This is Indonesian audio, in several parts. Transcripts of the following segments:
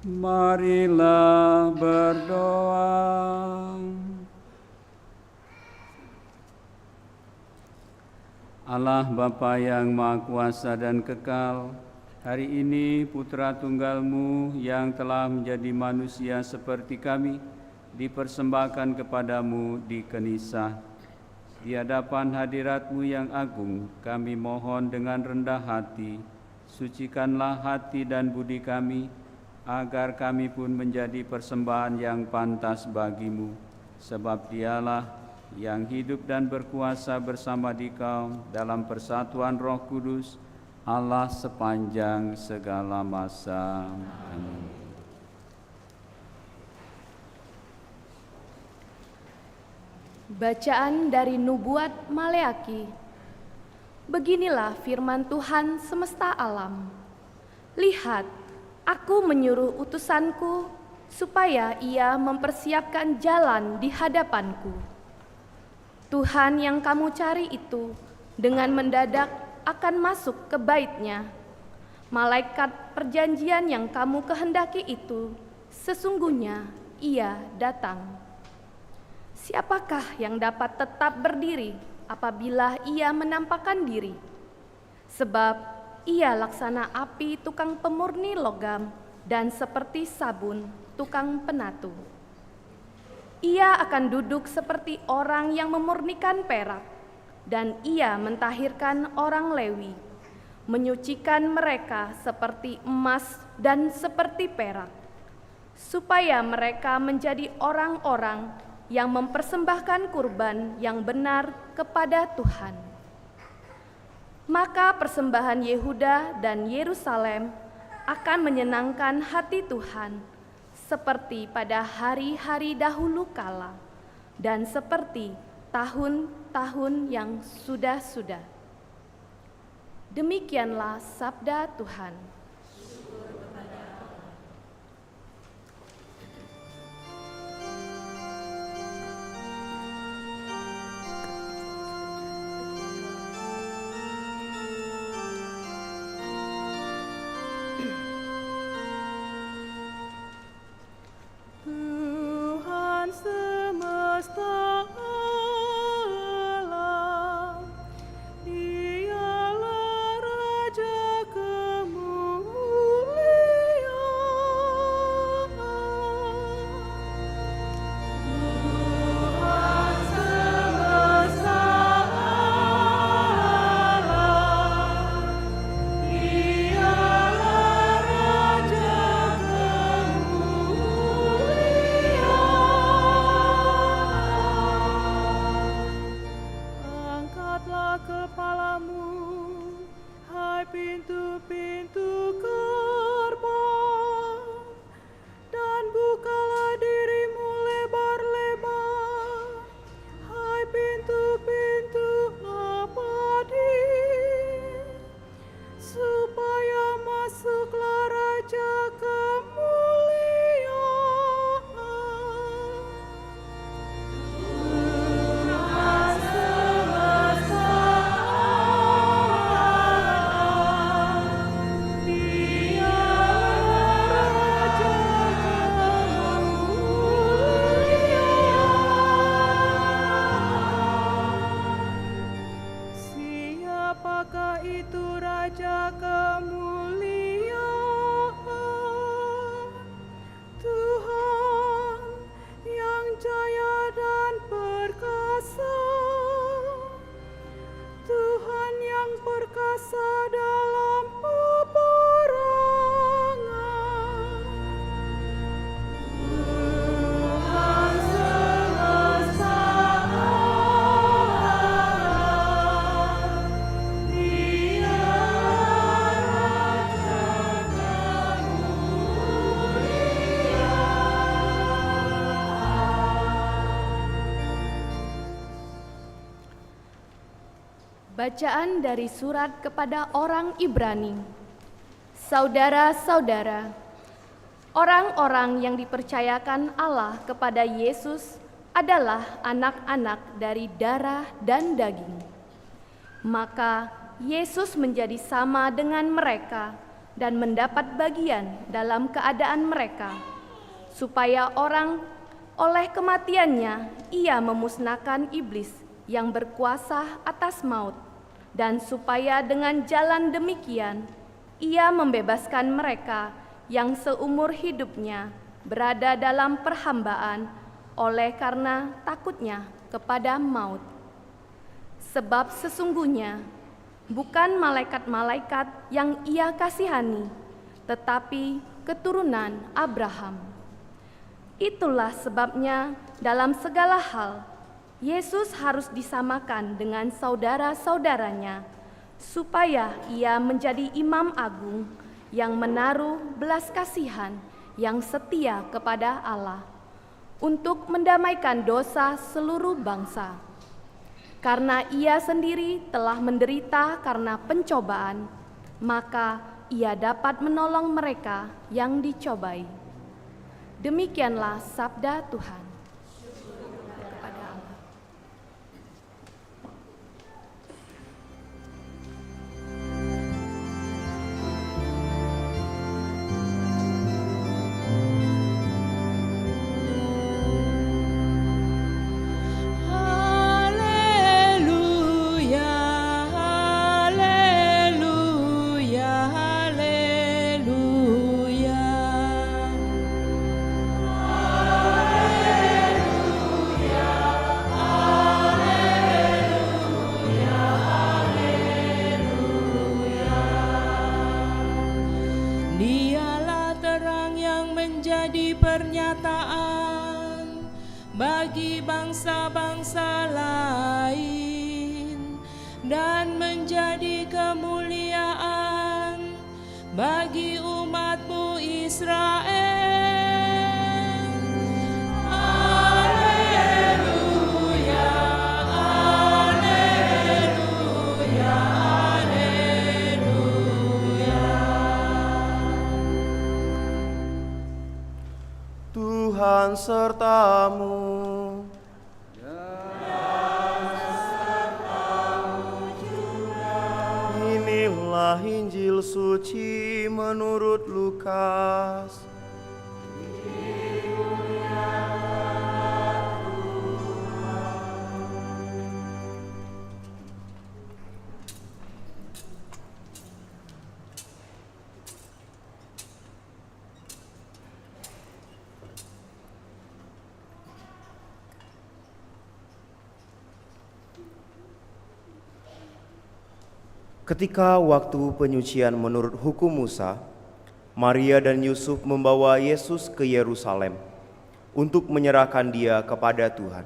Marilah berdoa. Allah Bapa yang Maha Kuasa dan Kekal, hari ini Putra Tunggal-Mu yang telah menjadi manusia seperti kami, dipersembahkan kepadamu di Kenisah. Di hadapan hadirat-Mu yang agung, kami mohon dengan rendah hati, sucikanlah hati dan budi kami, agar kami pun menjadi persembahan yang pantas bagi-Mu, sebab Dialah yang hidup dan berkuasa bersama Dikau dalam persatuan Roh Kudus, Allah sepanjang segala masa. Amin. Bacaan dari Nubuat Maleaki. Beginilah firman Tuhan semesta alam. Lihat, aku menyuruh utusanku supaya ia mempersiapkan jalan di hadapanku. Tuhan yang kamu cari itu dengan mendadak akan masuk ke bait-Nya. Malaikat perjanjian yang kamu kehendaki itu sesungguhnya ia datang. Siapakah yang dapat tetap berdiri apabila ia menampakkan diri? Sebab ia laksana api tukang pemurni logam dan seperti sabun tukang penatu. Ia akan duduk seperti orang yang memurnikan perak, dan ia mentahirkan orang Lewi, menyucikan mereka seperti emas dan seperti perak, supaya mereka menjadi orang-orang yang mempersembahkan kurban yang benar kepada Tuhan. Maka persembahan Yehuda dan Yerusalem akan menyenangkan hati Tuhan, seperti pada hari-hari dahulu kala, dan seperti tahun-tahun yang sudah-sudah. Demikianlah sabda Tuhan. Tuhan semesta alam, Dialah Raja kemuliaan. Tuhan semesta alam, Dialah Raja Angkatlah kepalamu, hai pintu-pintu gerbang, dan bukalah dirimu lebar-lebar, hai pintu-pintu abadi, supaya masuklah Raja kemuliaan. Tuhan semesta alam, Dialah Raja kemuliaan. Siapakah itu Raja kemuliaan? Tuhan yang jaya dan perkasa, Tuhan yang perkasa dalam peperangan. Tuhan semesta alam, Dialah Raja kemuliaan. Bacaan dari surat kepada orang Ibrani. Saudara-saudara, orang-orang yang dipercayakan Allah kepada Yesus adalah anak-anak dari darah dan daging. Maka Yesus menjadi sama dengan mereka dan mendapat bagian dalam keadaan mereka, supaya orang oleh kematiannya ia memusnahkan iblis yang berkuasa atas maut, dan supaya dengan jalan demikian ia membebaskan mereka yang seumur hidupnya berada dalam perhambaan oleh karena takutnya kepada maut. Sebab sesungguhnya bukan malaikat-malaikat yang ia kasihani, tetapi keturunan Abraham. Itulah sebabnya dalam segala hal Yesus harus disamakan dengan saudara-saudaranya, supaya ia menjadi imam agung yang menaruh belas kasihan yang setia kepada Allah, untuk mendamaikan dosa seluruh bangsa. Karena ia sendiri telah menderita karena pencobaan, maka ia dapat menolong mereka yang dicobai. Demikianlah sabda Tuhan. Kepada Allah. Dialah terang yang menjadi pernyataan bagi bangsa-bangsa lain dan menjadi kemuliaan bagi umat-Mu Israel. Haleluya, haleluya, haleluya. Tuhan sertamu. Inilah Injil suci menurut Lukas. Ketika waktu penyucian menurut hukum Musa, Maria dan Yusuf membawa Yesus ke Yerusalem untuk menyerahkan Dia kepada Tuhan.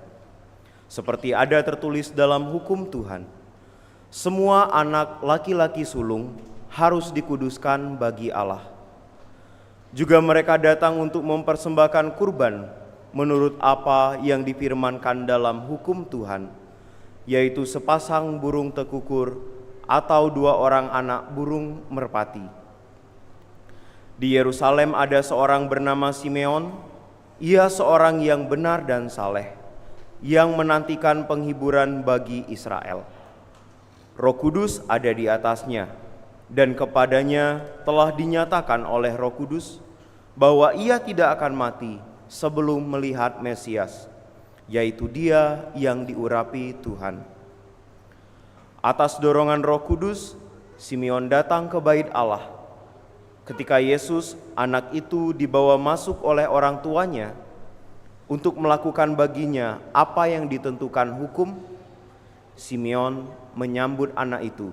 Seperti ada tertulis dalam hukum Tuhan, semua anak laki-laki sulung harus dikuduskan bagi Allah. Juga mereka datang untuk mempersembahkan kurban menurut apa yang difirmankan dalam hukum Tuhan, yaitu sepasang burung tekukur atau 2 orang anak burung merpati. Di Yerusalem ada seorang bernama Simeon. Ia seorang yang benar dan saleh, yang menantikan penghiburan bagi Israel. Roh Kudus ada di atasnya, dan kepadanya telah dinyatakan oleh Roh Kudus bahwa ia tidak akan mati sebelum melihat Mesias, yaitu Dia yang diurapi Tuhan. Atas dorongan Roh Kudus, Simeon datang ke bait Allah. Ketika Yesus, anak itu, dibawa masuk oleh orang tuanya untuk melakukan baginya apa yang ditentukan hukum, Simeon menyambut anak itu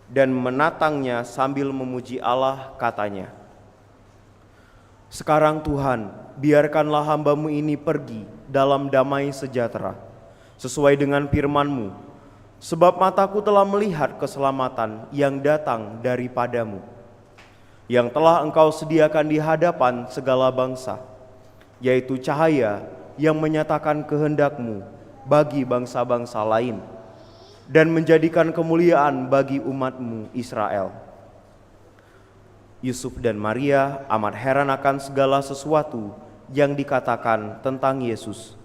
dan menatangnya sambil memuji Allah, katanya, "Sekarang Tuhan, biarkanlah hamba-Mu ini pergi dalam damai sejahtera, sesuai dengan firman-Mu. Sebab mataku telah melihat keselamatan yang datang daripada-Mu, yang telah Engkau sediakan di hadapan segala bangsa, yaitu cahaya yang menyatakan kehendak-Mu bagi bangsa-bangsa lain, dan menjadikan kemuliaan bagi umat-Mu Israel." Yusuf dan Maria amat heran akan segala sesuatu yang dikatakan tentang Yesus.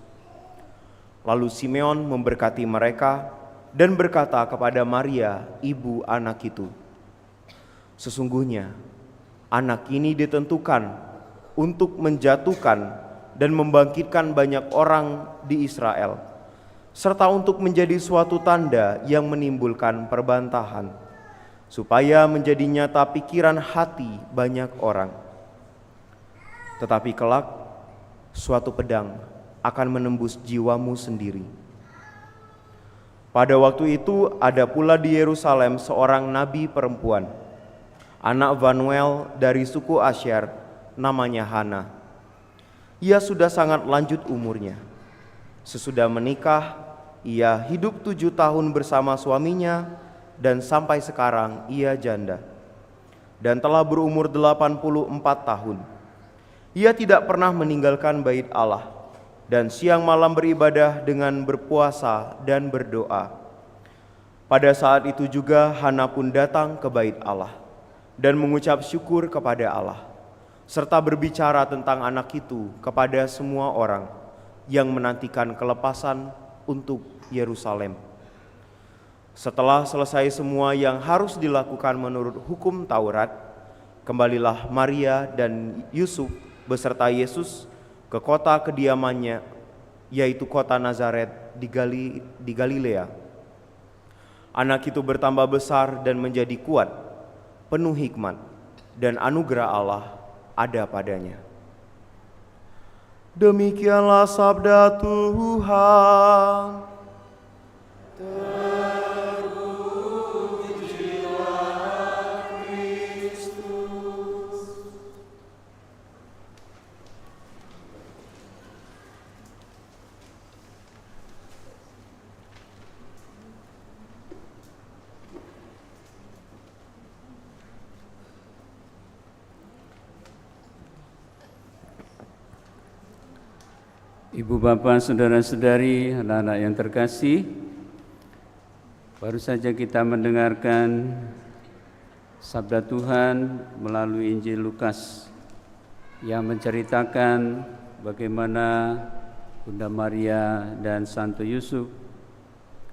Lalu Simeon memberkati mereka dan berkata kepada Maria, ibu anak itu, "Sesungguhnya Anak ini ditentukan untuk menjatuhkan dan membangkitkan banyak orang di Israel, serta untuk menjadi suatu tanda yang menimbulkan perbantahan, supaya menjadi nyata pikiran hati banyak orang. Tetapi kelak suatu pedang akan menembus jiwamu sendiri. Pada waktu itu ada pula di Yerusalem seorang nabi perempuan, anak Fanuel dari suku Asyer, namanya Hana. Ia sudah sangat lanjut umurnya. Sesudah menikah, ia hidup 7 tahun bersama suaminya, dan sampai sekarang ia janda, dan telah berumur 84 tahun. Ia tidak pernah meninggalkan bait Allah, dan siang malam beribadah dengan berpuasa dan berdoa. Pada saat itu juga Hana pun datang ke bait Allah dan mengucap syukur kepada Allah, serta berbicara tentang anak itu kepada semua orang yang menantikan kelepasan untuk Yerusalem. Setelah selesai semua yang harus dilakukan menurut hukum Taurat, kembalilah Maria dan Yusuf beserta Yesus ke kota kediamannya, yaitu kota Nazaret di Galilea. Anak itu bertambah besar dan menjadi kuat, penuh hikmat, dan anugerah Allah ada padanya. Demikianlah sabda Tuhan. Ibu bapak, saudara-saudari, anak-anak yang terkasih, baru saja kita mendengarkan sabda Tuhan melalui Injil Lukas yang menceritakan bagaimana Bunda Maria dan Santo Yusuf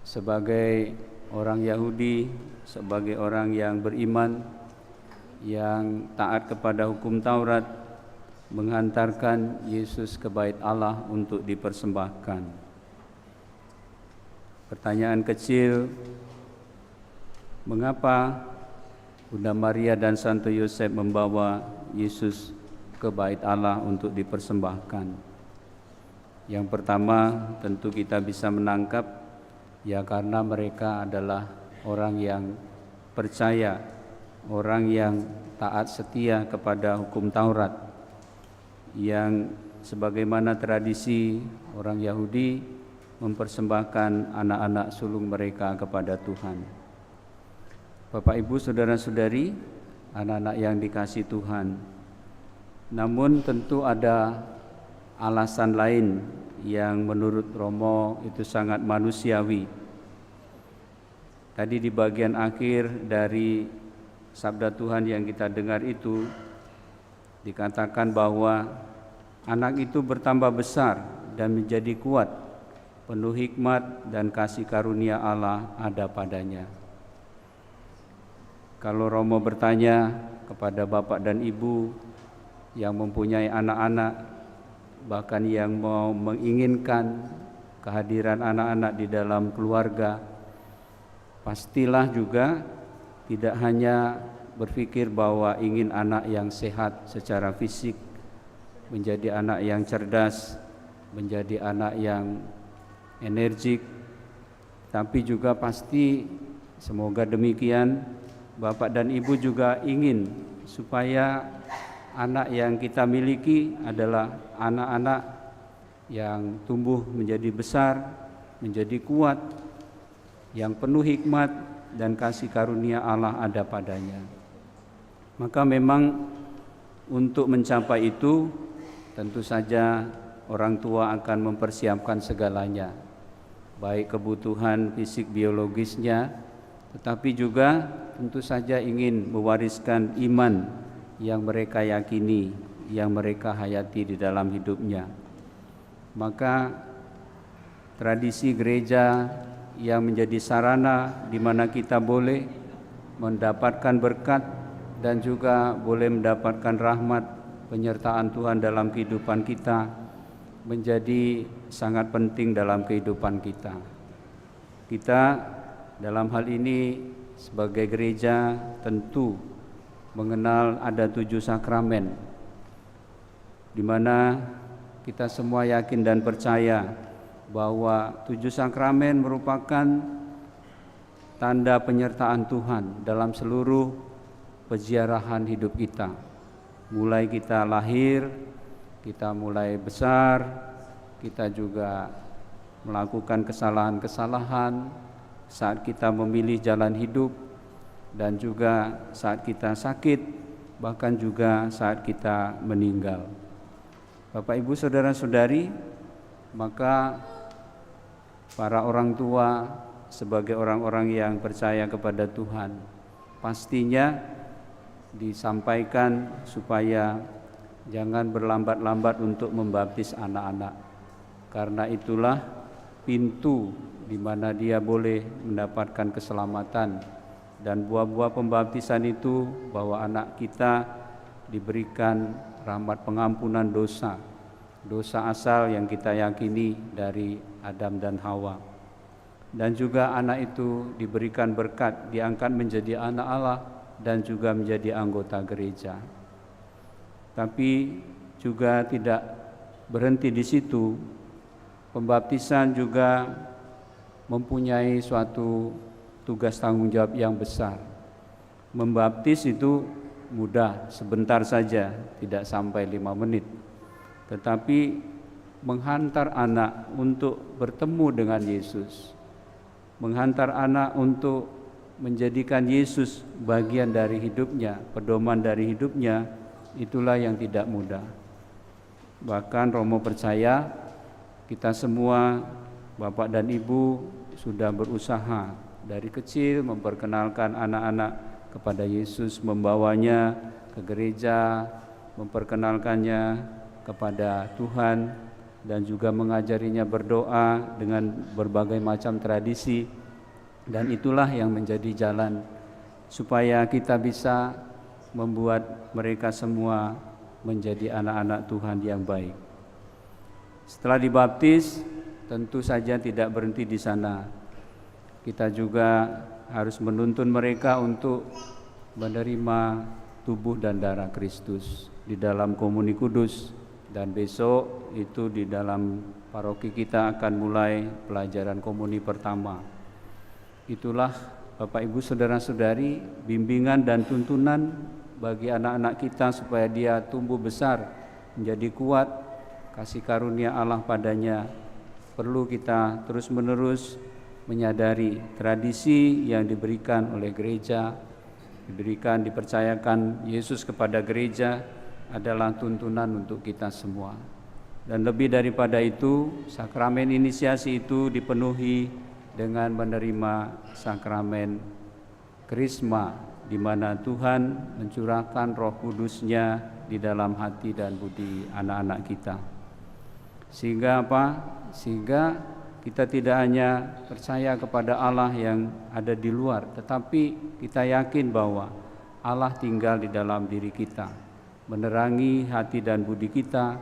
sebagai orang Yahudi, sebagai orang yang beriman, yang taat kepada hukum Taurat, menghantarkan Yesus ke bait Allah untuk dipersembahkan. Pertanyaan kecil, mengapa Bunda Maria dan Santo Yosef membawa Yesus ke bait Allah untuk dipersembahkan? Yang pertama, tentu kita bisa menangkap, ya karena mereka adalah orang yang percaya, orang yang taat setia kepada hukum Taurat, yang sebagaimana tradisi orang Yahudi mempersembahkan anak-anak sulung mereka kepada Tuhan. Bapak, Ibu, saudara-saudari, anak-anak yang dikasihi Tuhan, namun tentu ada alasan lain yang menurut Romo itu sangat manusiawi. Tadi di bagian akhir dari sabda Tuhan yang kita dengar itu dikatakan bahwa anak itu bertambah besar dan menjadi kuat, penuh hikmat dan kasih karunia Allah ada padanya. Kalau Romo bertanya kepada bapak dan ibu yang mempunyai anak-anak, bahkan yang mau menginginkan kehadiran anak-anak di dalam keluarga, pastilah juga tidak hanya berpikir bahwa ingin anak yang sehat secara fisik, menjadi anak yang cerdas, menjadi anak yang energik, tapi juga pasti semoga demikian Bapak dan Ibu juga ingin supaya anak yang kita miliki adalah anak-anak yang tumbuh menjadi besar, menjadi kuat, yang penuh hikmat dan kasih karunia Allah ada padanya. Maka memang untuk mencapai itu tentu saja orang tua akan mempersiapkan segalanya, baik kebutuhan fisik biologisnya, tetapi juga tentu saja ingin mewariskan iman yang mereka yakini, yang mereka hayati di dalam hidupnya. Maka tradisi gereja yang menjadi sarana di mana kita boleh mendapatkan berkat, dan juga boleh mendapatkan rahmat penyertaan Tuhan dalam kehidupan kita menjadi sangat penting dalam kehidupan kita. Kita dalam hal ini sebagai gereja tentu mengenal ada 7 sakramen, di mana kita semua yakin dan percaya bahwa 7 sakramen merupakan tanda penyertaan Tuhan dalam seluruh peziarahan hidup kita. Mulai kita lahir, kita mulai besar, kita juga melakukan kesalahan-kesalahan saat kita memilih jalan hidup, dan juga saat kita sakit, bahkan juga saat kita meninggal. Bapak, Ibu, saudara-saudari, maka para orang tua sebagai orang-orang yang percaya kepada Tuhan pastinya disampaikan supaya jangan berlambat-lambat untuk membaptis anak-anak, karena itulah pintu di mana dia boleh mendapatkan keselamatan. Dan buah-buah pembaptisan itu bahwa anak kita diberikan rahmat pengampunan dosa asal yang kita yakini dari Adam dan Hawa. Dan juga anak itu diberikan berkat, diangkat menjadi anak Allah dan juga menjadi anggota gereja. Tapi juga tidak berhenti di situ. Pembaptisan juga mempunyai suatu tugas tanggung jawab yang besar. Membaptis itu mudah, sebentar saja, tidak sampai 5 menit. Tetapi menghantar anak untuk bertemu dengan Yesus, menghantar anak untuk menjadikan Yesus bagian dari hidupnya, pedoman dari hidupnya, itulah yang tidak mudah. Bahkan Romo percaya kita semua, Bapak dan Ibu, sudah berusaha dari kecil memperkenalkan anak-anak kepada Yesus, membawanya ke gereja, memperkenalkannya kepada Tuhan, dan juga mengajarinya berdoa dengan berbagai macam tradisi. Dan itulah yang menjadi jalan supaya kita bisa membuat mereka semua menjadi anak-anak Tuhan yang baik. Setelah dibaptis, tentu saja tidak berhenti di sana. Kita juga harus menuntun mereka untuk menerima tubuh dan darah Kristus di dalam komuni kudus. Dan besok itu di dalam paroki kita akan mulai pelajaran komuni pertama. Itulah Bapak, Ibu, saudara-saudari, bimbingan dan tuntunan bagi anak-anak kita supaya dia tumbuh besar, menjadi kuat, kasih karunia Allah padanya. Perlu kita terus-menerus menyadari tradisi yang diberikan oleh gereja, dipercayakan Yesus kepada gereja adalah tuntunan untuk kita semua. Dan lebih daripada itu, sakramen inisiasi itu dipenuhi dengan menerima sakramen Krisma, di mana Tuhan mencurahkan Roh Kudus-Nya di dalam hati dan budi anak-anak kita. Sehingga apa? Sehingga kita tidak hanya percaya kepada Allah yang ada di luar, tetapi kita yakin bahwa Allah tinggal di dalam diri kita, menerangi hati dan budi kita,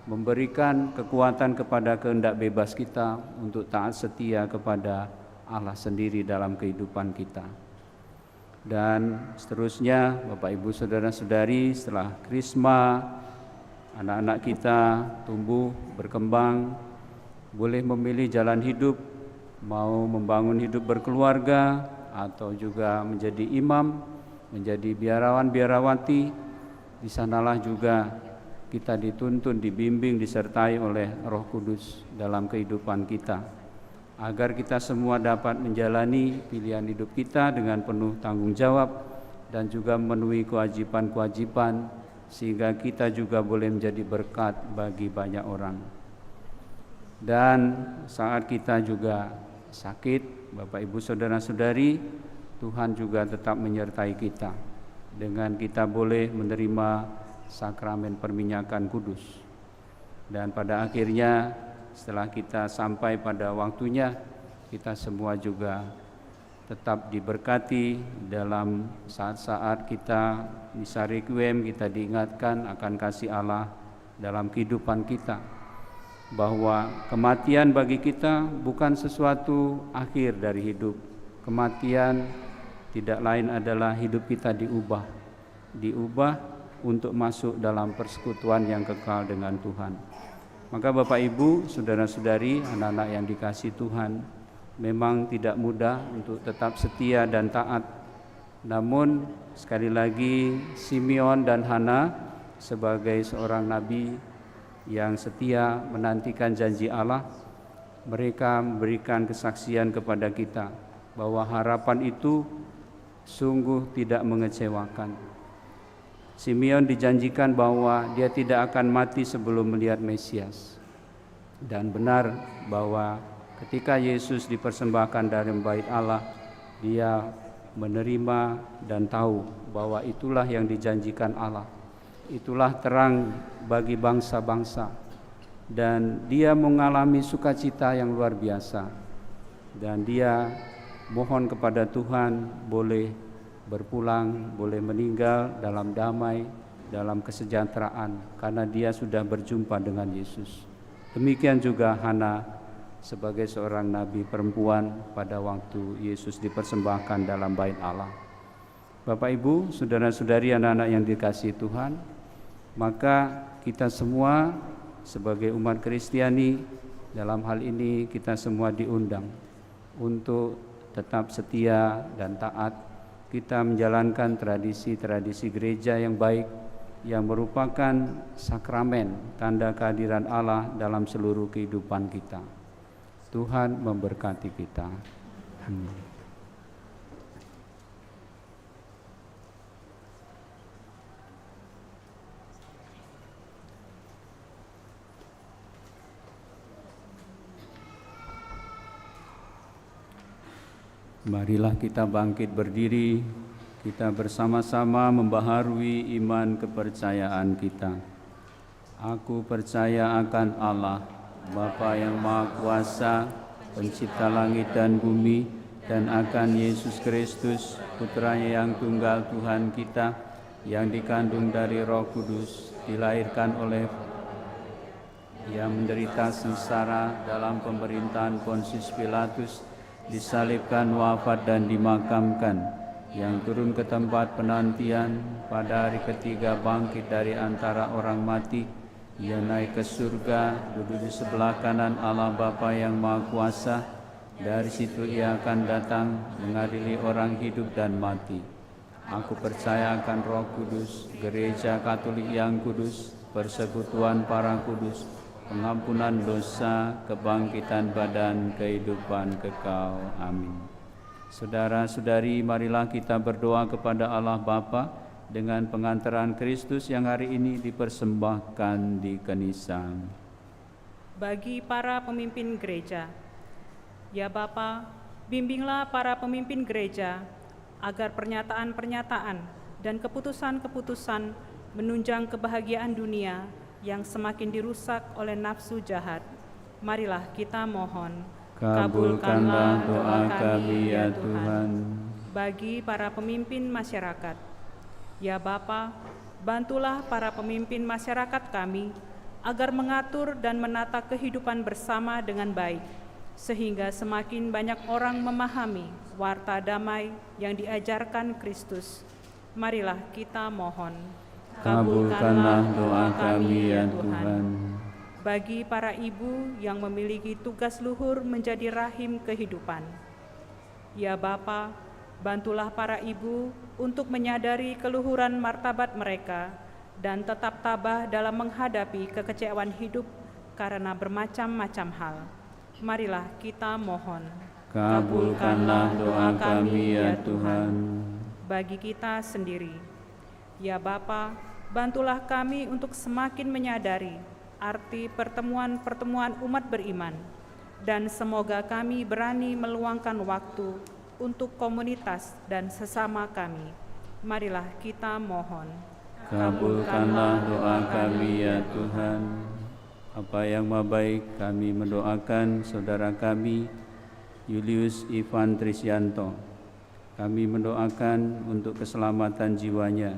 memberikan kekuatan kepada kehendak bebas kita untuk taat setia kepada Allah sendiri dalam kehidupan kita. Dan seterusnya, Bapak, Ibu, saudara-saudari, setelah Krisma, anak-anak kita tumbuh, berkembang, boleh memilih jalan hidup, mau membangun hidup berkeluarga, atau juga menjadi imam, menjadi biarawan-biarawati. Di sanalah juga kita dituntun, dibimbing, disertai oleh Roh Kudus dalam kehidupan kita, agar kita semua dapat menjalani pilihan hidup kita dengan penuh tanggung jawab dan juga memenuhi kewajiban-kewajiban, sehingga kita juga boleh menjadi berkat bagi banyak orang. Dan saat kita juga sakit, Bapak, Ibu, saudara-saudari, Tuhan juga tetap menyertai kita dengan kita boleh menerima sakramen perminyakan kudus. Dan pada akhirnya setelah kita sampai pada waktunya, kita semua juga tetap diberkati dalam saat-saat kita misa requiem, kita diingatkan akan kasih Allah dalam kehidupan kita, bahwa kematian bagi kita bukan sesuatu akhir dari hidup. Kematian tidak lain adalah hidup kita diubah untuk masuk dalam persekutuan yang kekal dengan Tuhan. Maka Bapak Ibu, saudara-saudari, anak-anak yang dikasihi Tuhan, memang tidak mudah untuk tetap setia dan taat. Namun sekali lagi Simeon dan Hana sebagai seorang nabi yang setia menantikan janji Allah, mereka memberikan kesaksian kepada kita bahwa harapan itu sungguh tidak mengecewakan. Simeon dijanjikan bahwa dia tidak akan mati sebelum melihat Mesias. Dan benar bahwa ketika Yesus dipersembahkan dari bait Allah, dia menerima dan tahu bahwa itulah yang dijanjikan Allah. Itulah terang bagi bangsa-bangsa. Dan dia mengalami sukacita yang luar biasa. Dan dia mohon kepada Tuhan boleh berpulang, boleh meninggal dalam damai, dalam kesejahteraan, karena dia sudah berjumpa dengan Yesus. Demikian juga Hana sebagai seorang nabi perempuan pada waktu Yesus dipersembahkan dalam bait Allah. Bapak Ibu, saudara-saudari, anak-anak yang dikasihi Tuhan, maka kita semua sebagai umat Kristiani, dalam hal ini kita semua diundang untuk tetap setia dan taat. Kita menjalankan tradisi-tradisi gereja yang baik, yang merupakan sakramen, tanda kehadiran Allah dalam seluruh kehidupan kita. Tuhan memberkati kita. Amin. Marilah kita bangkit berdiri, kita bersama-sama membaharui iman kepercayaan kita. Aku percaya akan Allah, Bapa yang Maha Kuasa, Pencipta langit dan bumi, dan akan Yesus Kristus, Putranya yang tunggal Tuhan kita, yang dikandung dari Roh Kudus, dilahirkan oleh yang menderita sengsara dalam pemerintahan Pontius Pilatus, disalibkan, wafat dan dimakamkan, yang turun ke tempat penantian, pada hari ketiga bangkit dari antara orang mati, ia naik ke surga, duduk di sebelah kanan Allah Bapa yang Maha Kuasa. Dari situ ia akan datang mengadili orang hidup dan mati. Aku percaya akan Roh Kudus, Gereja Katolik yang kudus, persekutuan para kudus, pengampunan dosa, kebangkitan badan, kehidupan kekal. Amin. Saudara-saudari, marilah kita berdoa kepada Allah Bapa dengan pengantaran Kristus yang hari ini dipersembahkan di Kenisan. Bagi para pemimpin gereja, ya Bapa, bimbinglah para pemimpin gereja agar pernyataan-pernyataan dan keputusan-keputusan menunjang kebahagiaan dunia yang semakin dirusak oleh nafsu jahat. Marilah kita mohon. Kabulkanlah doa kami ya Tuhan. Bagi para pemimpin masyarakat, ya Bapa, bantulah para pemimpin masyarakat kami agar mengatur dan menata kehidupan bersama dengan baik, sehingga semakin banyak orang memahami warta damai yang diajarkan Kristus. Marilah kita mohon. Kabulkanlah doa kami ya Tuhan. Bagi para ibu yang memiliki tugas luhur menjadi rahim kehidupan, ya Bapa, bantulah para ibu untuk menyadari keluhuran martabat mereka dan tetap tabah dalam menghadapi kekecewaan hidup karena bermacam-macam hal. Marilah kita mohon. Kabulkanlah doa kami ya Tuhan. Bagi kita sendiri, ya Bapa, bantulah kami untuk semakin menyadari arti pertemuan-pertemuan umat beriman, dan semoga kami berani meluangkan waktu untuk komunitas dan sesama kami. Marilah kita mohon. Kabulkanlah doa kami ya Tuhan. Bapa yang Maha Baik, kami mendoakan saudara kami Julius Ivan Trisyanto Kami mendoakan untuk keselamatan jiwanya.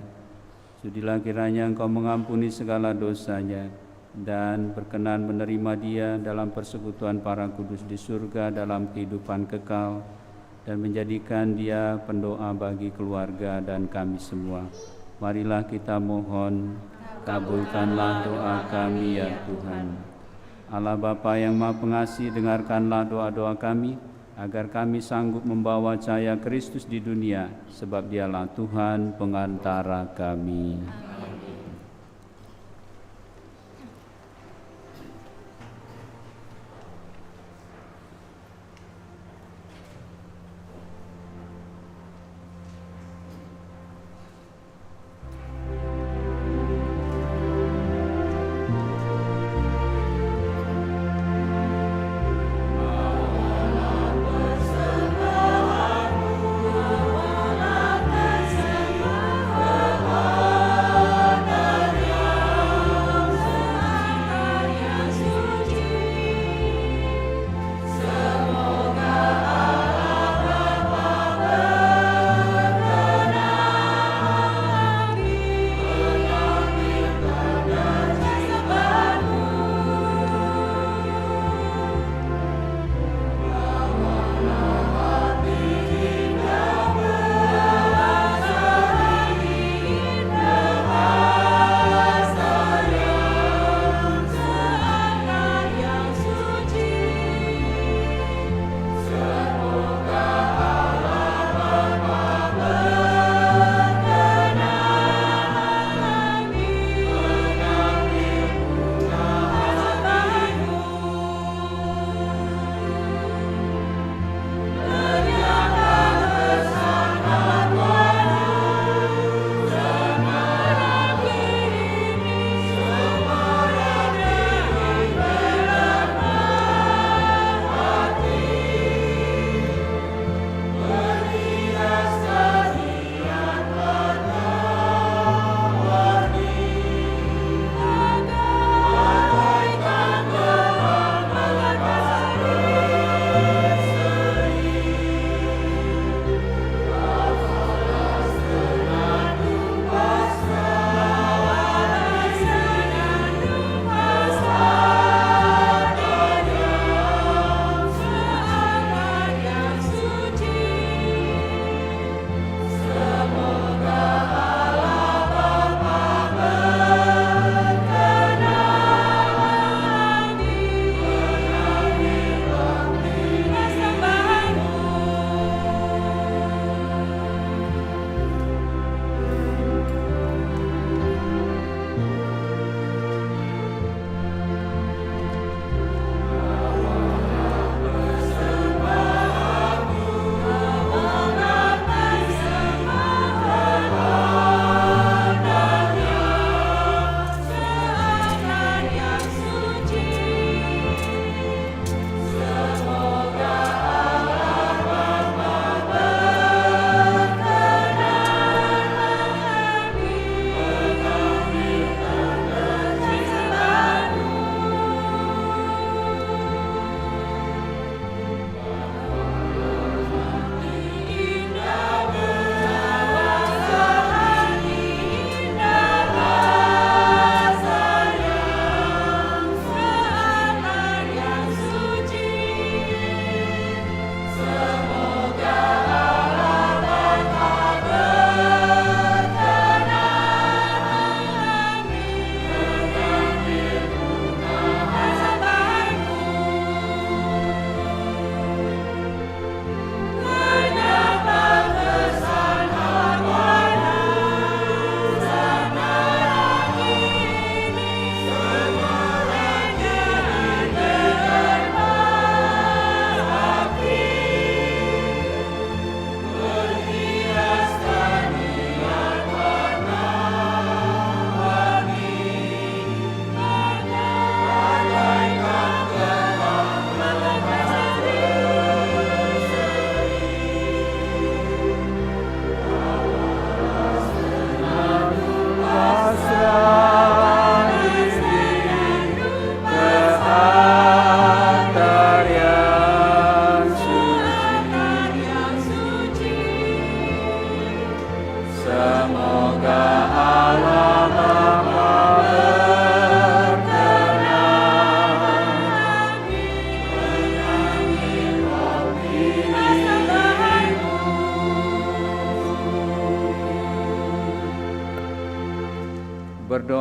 Sudilah kiranya Engkau mengampuni segala dosanya dan berkenan menerima dia dalam persekutuan para kudus di surga dalam kehidupan kekal, dan menjadikan dia pendoa bagi keluarga dan kami semua. Marilah kita mohon, kabulkanlah doa kami ya Tuhan. Allah Bapa yang Maha Pengasih, dengarkanlah doa-doa kami, agar kami sanggup membawa cahaya Kristus di dunia, sebab Dialah Tuhan pengantara kami.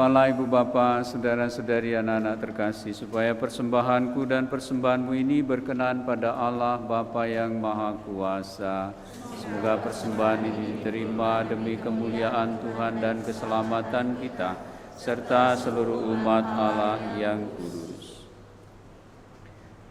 Berdoalah Ibu Bapa, saudara-saudari, anak-anak terkasih, supaya persembahanku dan persembahanmu ini berkenan pada Allah Bapa yang Maha Kuasa. Semoga persembahan ini diterima demi kemuliaan Tuhan dan keselamatan kita, serta seluruh umat Allah yang kudus.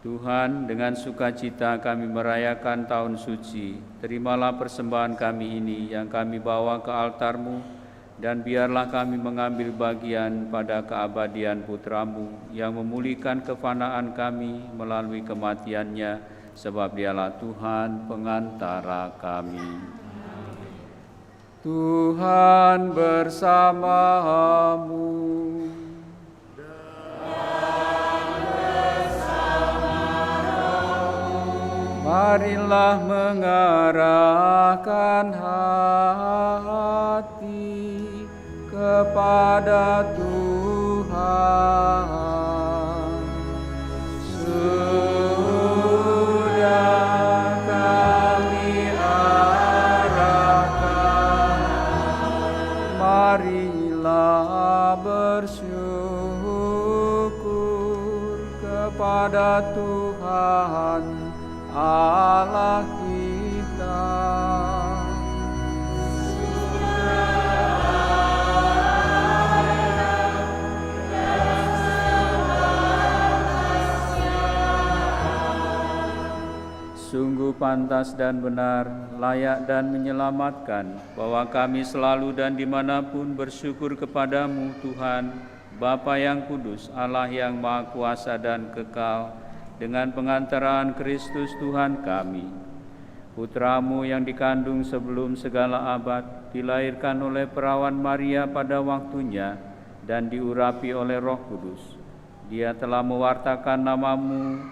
Tuhan, dengan sukacita kami merayakan tahun suci. Terimalah persembahan kami ini yang kami bawa ke altar-Mu, dan biarlah kami mengambil bagian pada keabadian Putra-Mu yang memulihkan kefanaan kami melalui kematiannya, sebab Dialah Tuhan pengantara kami. Tuhan bersamamu. Marilah mengarahkan hati kepada Tuhan. Sudah kami arahkan, marilah bersyukur kepada Tuhan Allah kita. Sungguh pantas dan benar, layak dan menyelamatkan, bahwa kami selalu dan dimanapun bersyukur kepadamu Tuhan, Bapa yang kudus, Allah yang Maha Kuasa dan kekal, dengan pengantaraan Kristus Tuhan kami. Putra-Mu yang dikandung sebelum segala abad, dilahirkan oleh perawan Maria pada waktunya, dan diurapi oleh Roh Kudus. Dia telah mewartakan nama-Mu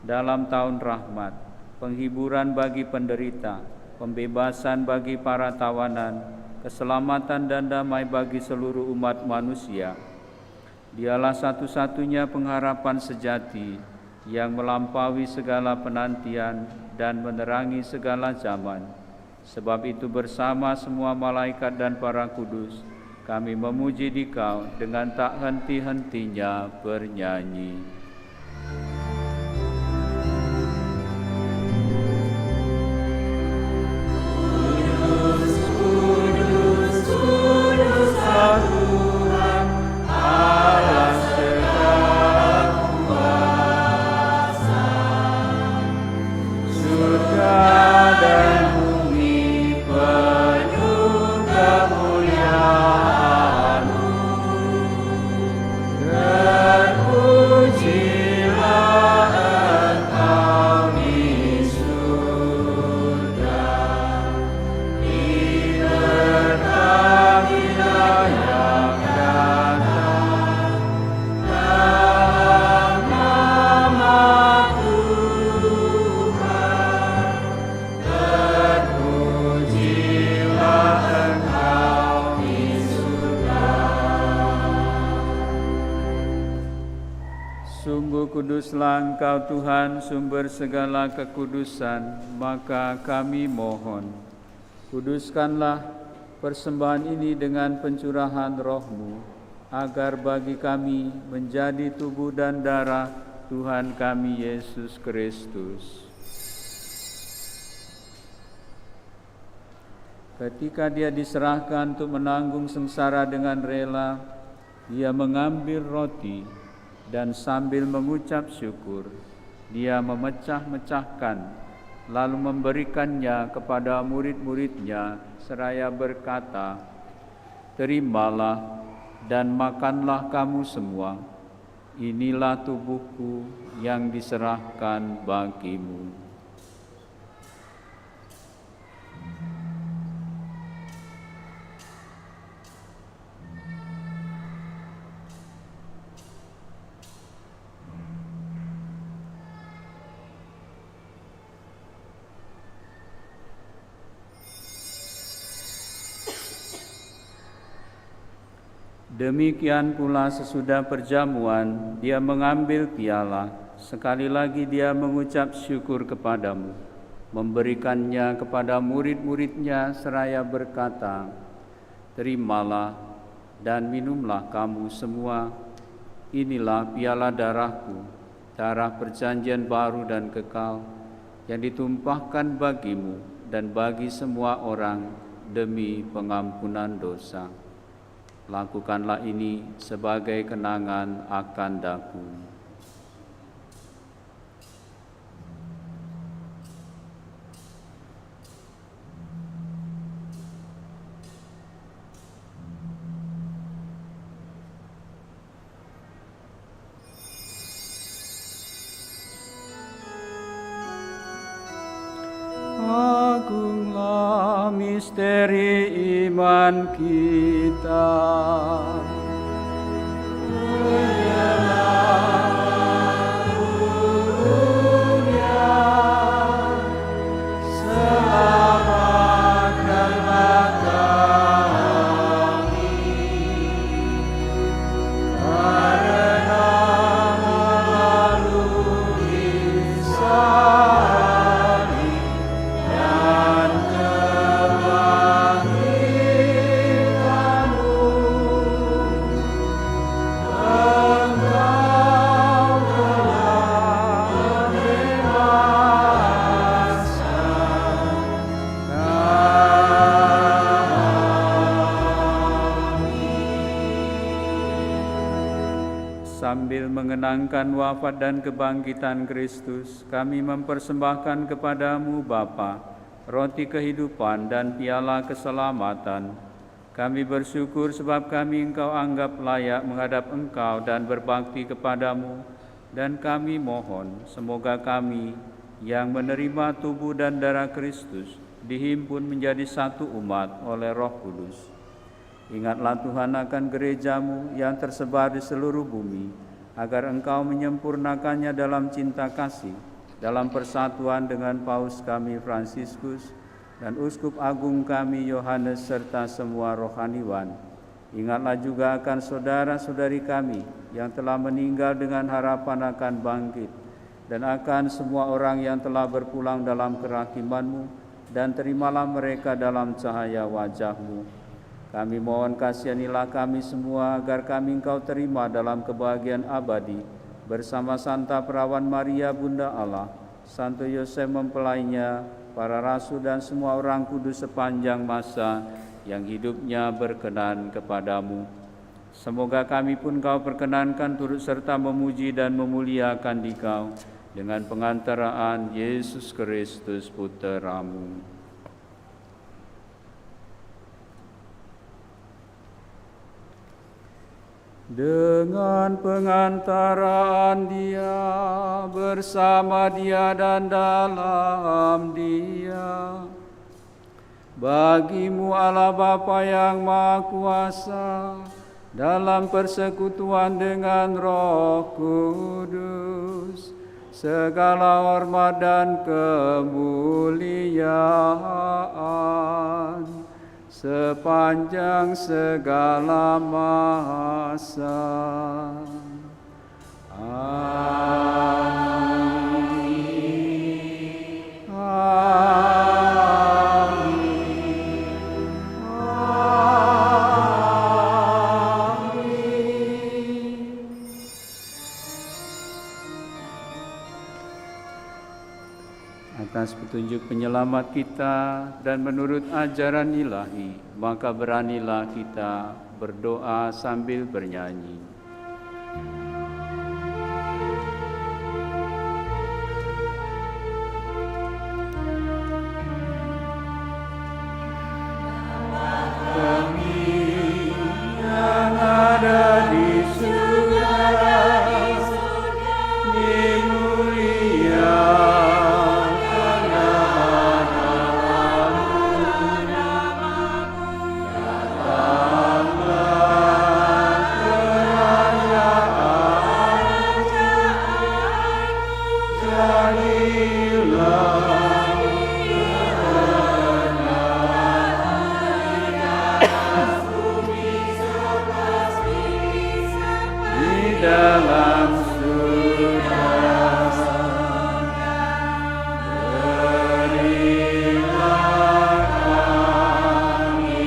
dalam tahun rahmat, penghiburan bagi penderita, pembebasan bagi para tawanan, keselamatan dan damai bagi seluruh umat manusia. Dialah satu-satunya pengharapan sejati yang melampaui segala penantian dan menerangi segala zaman. Sebab itu bersama semua malaikat dan para kudus, kami memuji Dikau dengan tak henti-hentinya bernyanyi. Tuhan Allah segala kuasa, surga dan bumi penuh kemuliaan-Mu. Terpujilah Engkau di surga, diberkatilah yang datang dalam nama Tuhan. Terpujilah Engkau di surga. Sungguh kuduslah Engkau Tuhan, sumber segala kekudusan, maka kami mohon, kuduskanlah persembahan ini dengan pencurahan Roh-Mu, agar bagi kami menjadi tubuh dan darah Tuhan kami Yesus Kristus. Ketika Dia diserahkan untuk menanggung sengsara dengan rela, Dia mengambil roti dan sambil mengucap syukur, Dia memecah-mecahkan, lalu memberikannya kepada murid-murid-Nya seraya berkata, "Terimalah dan makanlah kamu semua. Inilah tubuhku yang diserahkan bagimu." Demikian pula sesudah perjamuan, Dia mengambil piala. Sekali lagi Dia mengucap syukur kepadamu, memberikannya kepada murid-murid-Nya seraya berkata, "Terimalah dan minumlah kamu semua. Inilah piala darahku, darah perjanjian baru dan kekal, yang ditumpahkan bagimu dan bagi semua orang demi pengampunan dosa. Lakukanlah ini sebagai kenangan akan daku. Agunglah misteri iman kita. Sambil mengenangkan wafat dan kebangkitan Kristus, kami mempersembahkan kepadamu Bapa, roti kehidupan dan piala keselamatan. Kami bersyukur sebab kami Engkau anggap layak menghadap Engkau dan berbakti kepadamu, dan kami mohon semoga kami yang menerima tubuh dan darah Kristus dihimpun menjadi satu umat oleh Roh Kudus. Ingatlah Tuhan akan gerejamu yang tersebar di seluruh bumi, agar Engkau menyempurnakannya dalam cinta kasih, dalam persatuan dengan Paus kami Fransiskus dan Uskup Agung kami Yohanes serta semua rohaniwan. Ingatlah juga akan saudara-saudari kami yang telah meninggal dengan harapan akan bangkit, dan akan semua orang yang telah berpulang dalam kerahiman-Mu, dan terimalah mereka dalam cahaya wajah-Mu. Kami mohon kasihanilah kami semua agar kami Engkau terima dalam kebahagiaan abadi bersama Santa Perawan Maria Bunda Allah, Santo Yosef mempelainya, para rasul dan semua orang kudus sepanjang masa yang hidupnya berkenan kepadamu. Semoga kami pun Kau perkenankan turut serta memuji dan memuliakan Dikau dengan pengantaraan Yesus Kristus Putra-Mu. Dengan pengantaraan Dia, bersama Dia dan dalam Dia, bagi-Mu Allah Bapa yang Maha Kuasa, dalam persekutuan dengan Roh Kudus, segala hormat dan kemuliaan sepanjang segala masa. Amin. Amin. Amin. Atas petunjuk penyelamat kita dan menurut ajaran ilahi, maka beranilah kita berdoa sambil bernyanyi. Kami yang ada di surga, dalam surga, berilah kami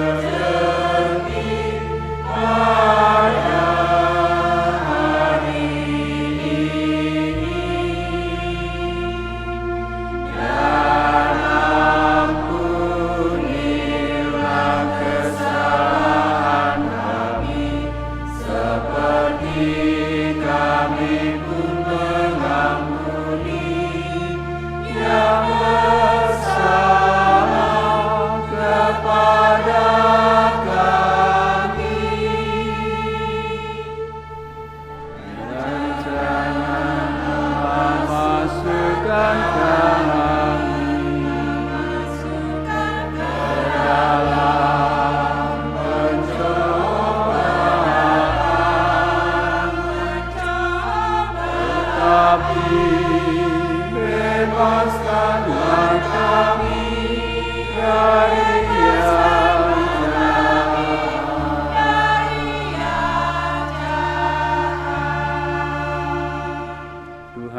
rezeki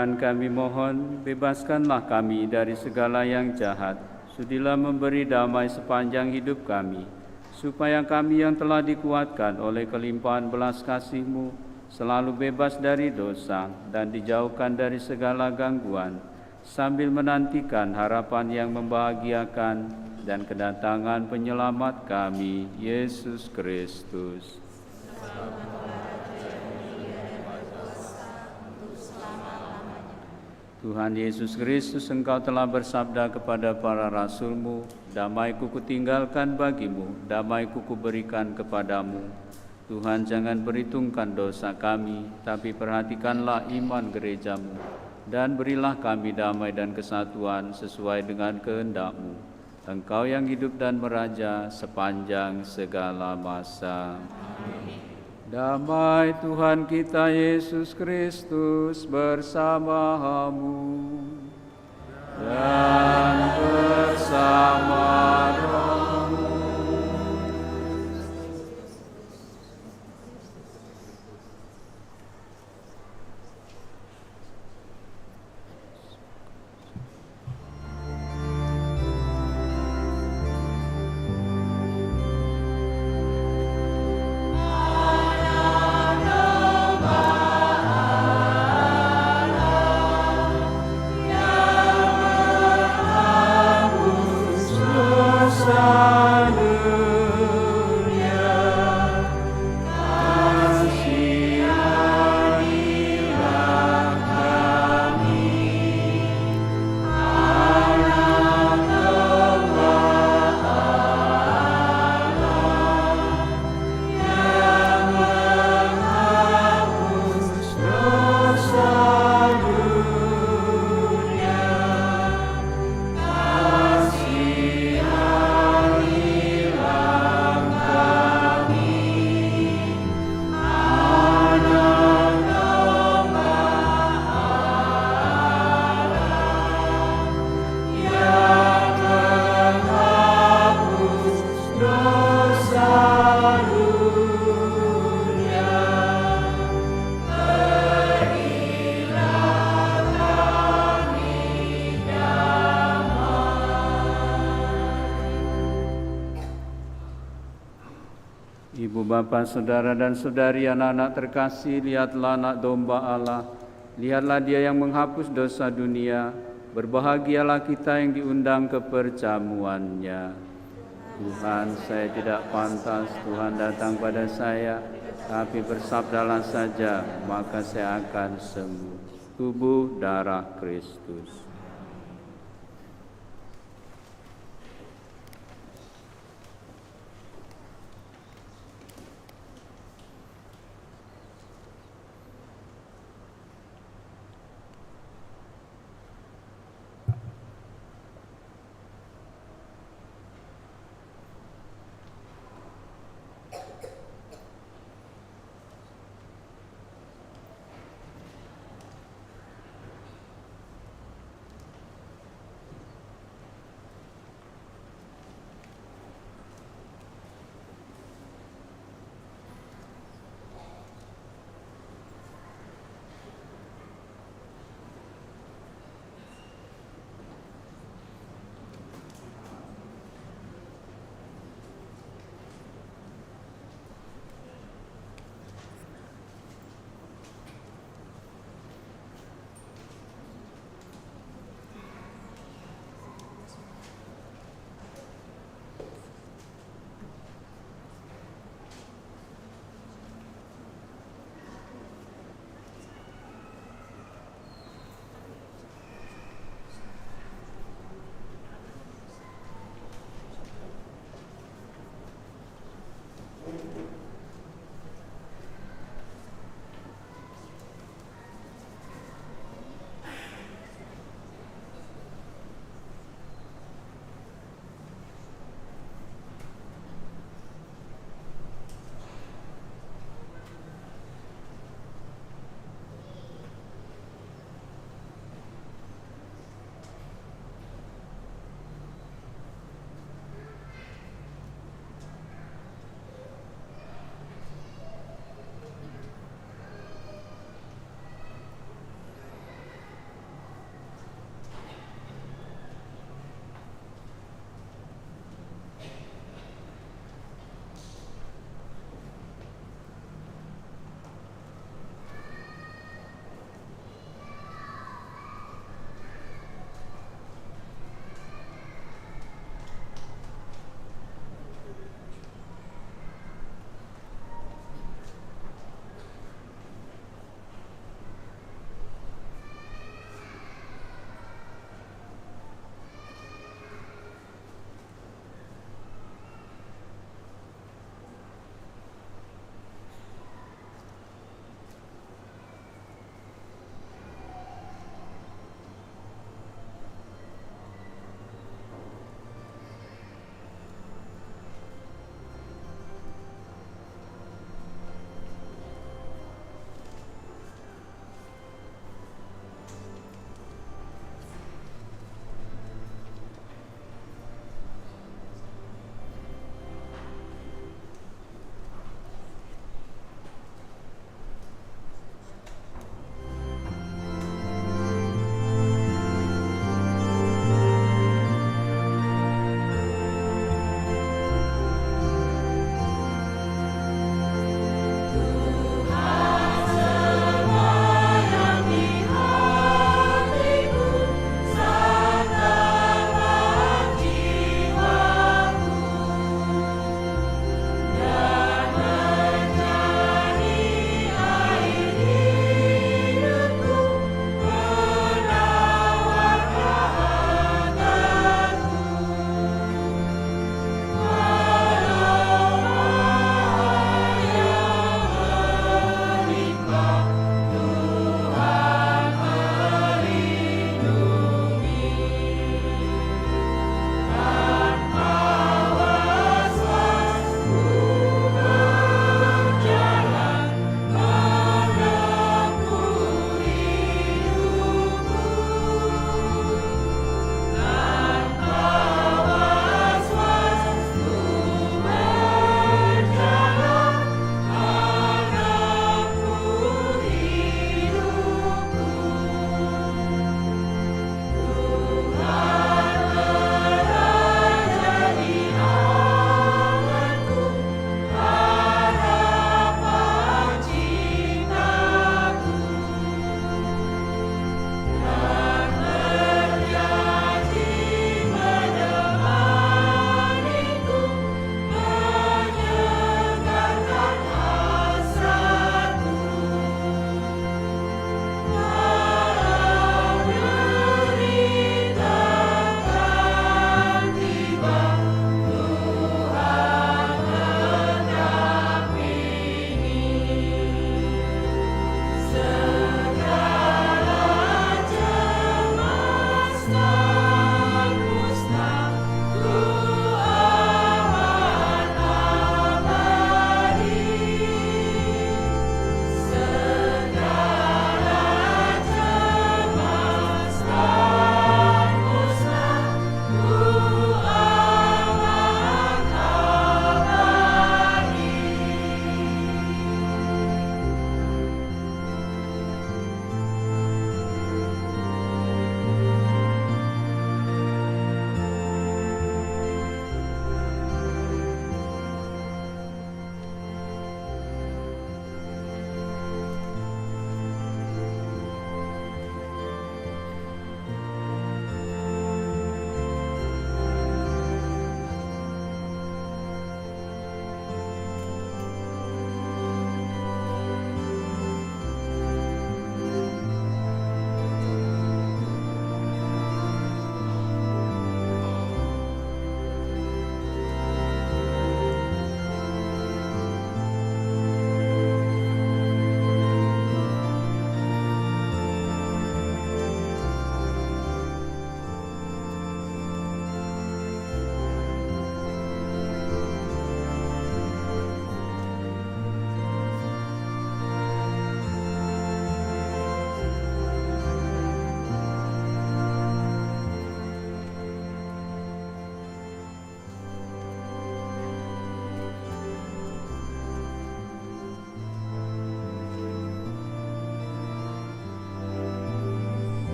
Tuhan, kami mohon, bebaskanlah kami dari segala yang jahat. Sudilah memberi damai sepanjang hidup kami, supaya kami yang telah dikuatkan oleh kelimpahan belas kasih-Mu selalu bebas dari dosa dan dijauhkan dari segala gangguan, sambil menantikan harapan yang membahagiakan dan kedatangan penyelamat kami, Yesus Kristus. Tuhan Yesus Kristus, Engkau telah bersabda kepada para rasul-Mu, damai-Ku kutinggalkan bagimu, damai-Ku kuberikan kepadamu. Tuhan, jangan perhitungkan dosa kami, tapi perhatikanlah iman gereja-Mu, dan berilah kami damai dan kesatuan sesuai dengan kehendak-Mu. Engkau yang hidup dan meraja sepanjang segala masa. Amin. Damai Tuhan kita Yesus Kristus bersamamu dan bersama rohmu. Ibu, bapa, saudara dan saudari, anak-anak terkasih, lihatlah anak domba Allah. Lihatlah Dia yang menghapus dosa dunia. Berbahagialah kita yang diundang ke perjamuannya. Tuhan, saya tidak pantas Tuhan datang pada saya, tapi bersabdalah saja, maka saya akan sembuh. Tubuh darah Kristus.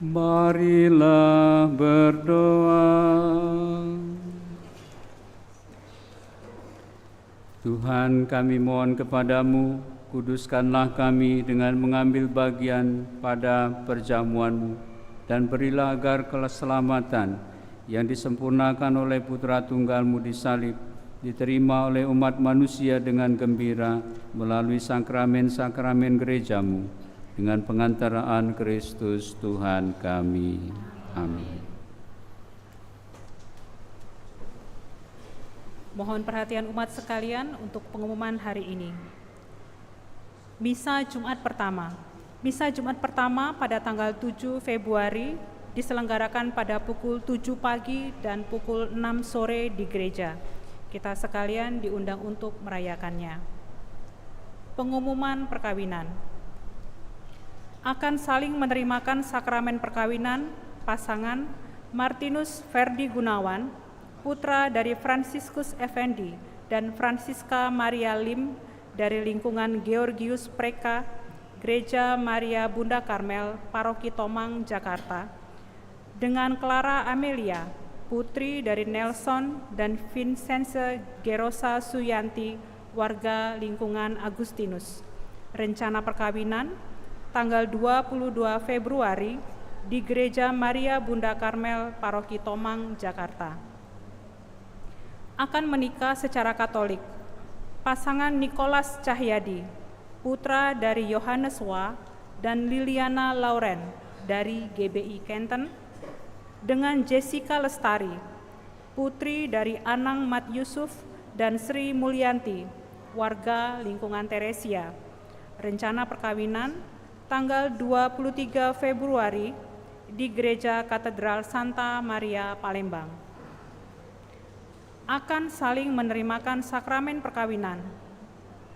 Marilah berdoa. Tuhan, kami mohon kepadamu, kuduskanlah kami dengan mengambil bagian pada perjamuan-Mu, dan berilah agar keselamatan yang disempurnakan oleh Putra Tunggal-Mu di salib diterima oleh umat manusia dengan gembira melalui sakramen-sakramen gereja-Mu, dengan pengantaraan Kristus Tuhan kami. Amin. Mohon perhatian umat sekalian untuk pengumuman hari ini. Misa Jumat pertama. Misa Jumat pertama pada tanggal 7 Februari diselenggarakan pada pukul 7 pagi dan pukul 6 sore di gereja. Kita sekalian diundang untuk merayakannya. Pengumuman perkawinan. Akan saling menerimakan sakramen perkawinan pasangan Martinus Ferdi Gunawan, putra dari Franciscus Effendi dan Francisca Maria Lim dari lingkungan Georgius Preka, Gereja Maria Bunda Karmel, Paroki Tomang, Jakarta, dengan Clara Amelia, putri dari Nelson dan Vincenza Gerosa Suyanti, warga lingkungan Agustinus. Rencana perkawinan tanggal 22 Februari di Gereja Maria Bunda Karmel, Paroki Tomang, Jakarta. Akan menikah secara Katolik pasangan Nicholas Cahyadi, putra dari Yohanes Wa dan Liliana Lauren dari GBI Kenten, dengan Jessica Lestari, putri dari Anang Mat Yusuf dan Sri Mulyanti, warga lingkungan Teresia. Rencana perkawinan tanggal 23 Februari di Gereja Katedral Santa Maria, Palembang. Akan saling menerimakan sakramen perkawinan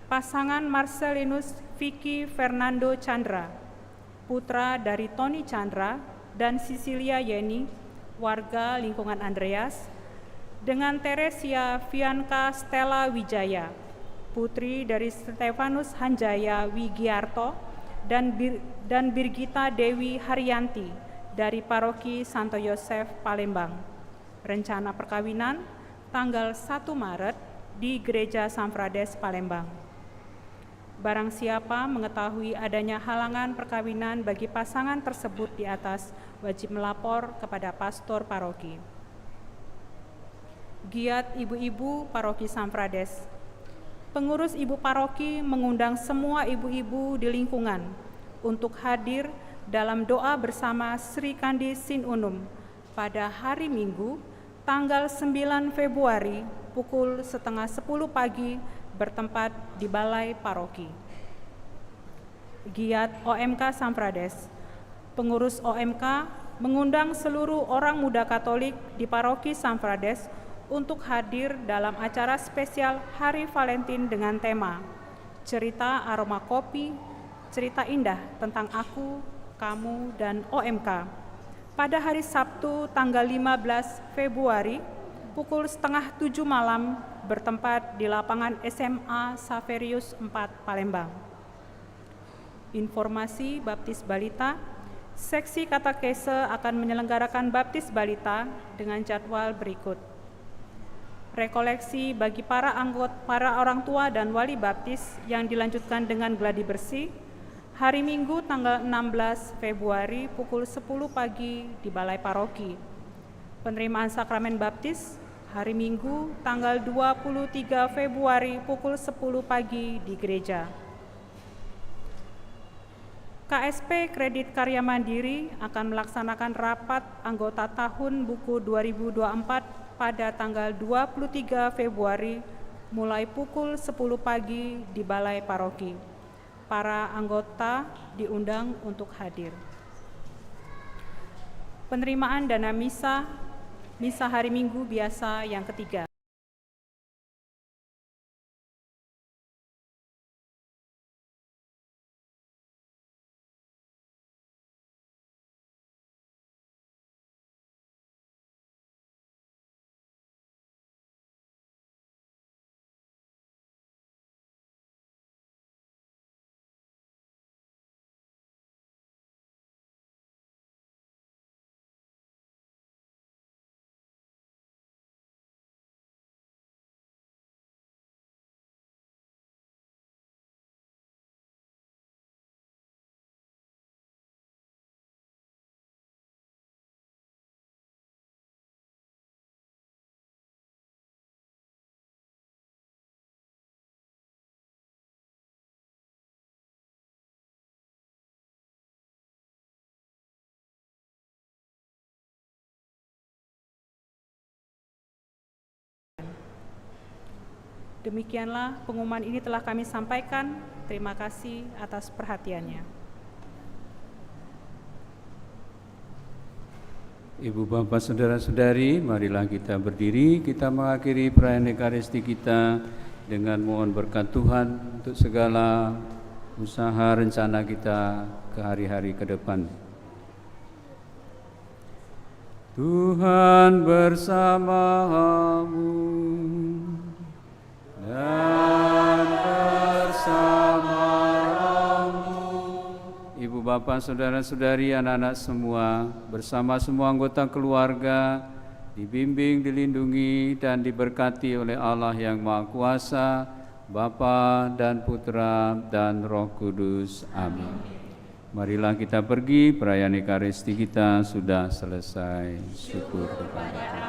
pasangan Marcelinus Vicky Fernando Chandra, putra dari Tony Chandra dan Cecilia Yeni, warga lingkungan Andreas, dengan Teresia Fianca Stella Wijaya, putri dari Stefanus Hanjaya Wigiarto dan Birgita Dewi Haryanti dari Paroki Santo Yosef, Palembang. Rencana perkawinan tanggal 1 Maret di Gereja Samfrades, Palembang. Barang siapa mengetahui adanya halangan perkawinan bagi pasangan tersebut di atas, wajib melapor kepada pastor paroki. Giat ibu-ibu Paroki Samfrades. Pengurus ibu paroki mengundang semua ibu-ibu di lingkungan untuk hadir dalam doa bersama Sri Kandi Sin Unum pada hari Minggu tanggal 9 Februari pukul 9:30 pagi bertempat di Balai Paroki. Giat OMK Samfrades. Pengurus OMK mengundang seluruh orang muda Katolik di Paroki Samfrades untuk hadir dalam acara spesial Hari Valentin dengan tema Cerita Aroma Kopi, Cerita Indah tentang Aku, Kamu, dan OMK pada hari Sabtu tanggal 15 Februari pukul 6:30 malam bertempat di lapangan SMA Saverius 4 Palembang. Informasi baptis balita, seksi katekese akan menyelenggarakan baptis balita dengan jadwal berikut. Rekoleksi bagi para orang tua dan wali baptis yang dilanjutkan dengan gladi bersih hari Minggu tanggal 16 Februari pukul 10 pagi di Balai Paroki. Penerimaan sakramen baptis hari Minggu tanggal 23 Februari pukul 10 pagi di gereja. KSP Kredit Karya Mandiri akan melaksanakan rapat anggota tahun buku 2024 pada tanggal 23 Februari mulai pukul 10 pagi di Balai Paroki. Para anggota diundang untuk hadir. Penerimaan dana misa hari Minggu biasa yang ketiga. Demikianlah pengumuman ini telah kami sampaikan. Terima kasih atas perhatiannya. Ibu bapak saudara-saudari, marilah kita berdiri, kita mengakhiri perayaan Ekaristi kita dengan mohon berkat Tuhan untuk segala usaha rencana kita ke hari-hari ke depan. Tuhan bersamamu dan bersamamu. Ibu bapak saudara-saudari, anak-anak semua, bersama semua anggota keluarga, dibimbing, dilindungi, dan diberkati oleh Allah yang Maha Kuasa, Bapa dan Putra dan Roh Kudus. Amin. Marilah kita pergi, perayaan Ekaristi kita sudah selesai. Syukur kepada Allah.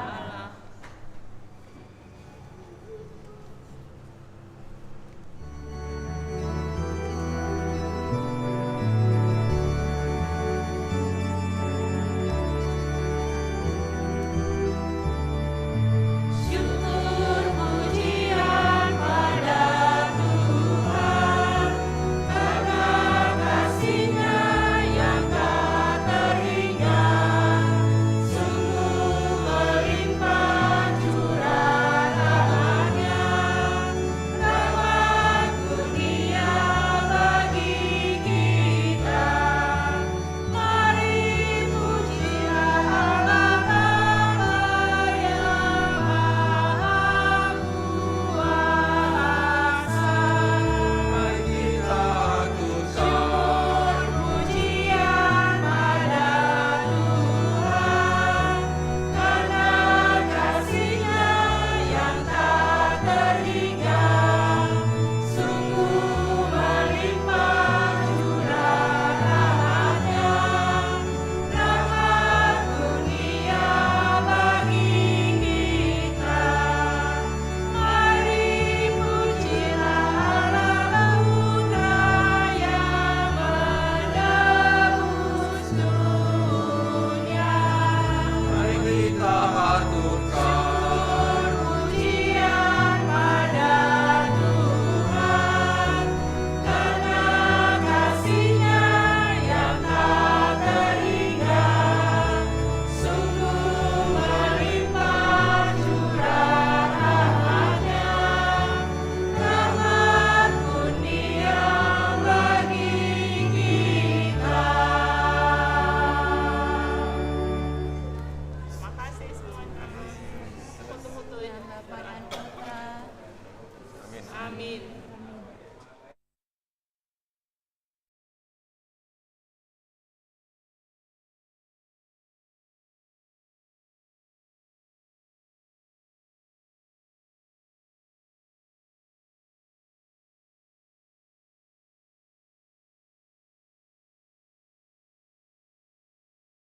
Amin.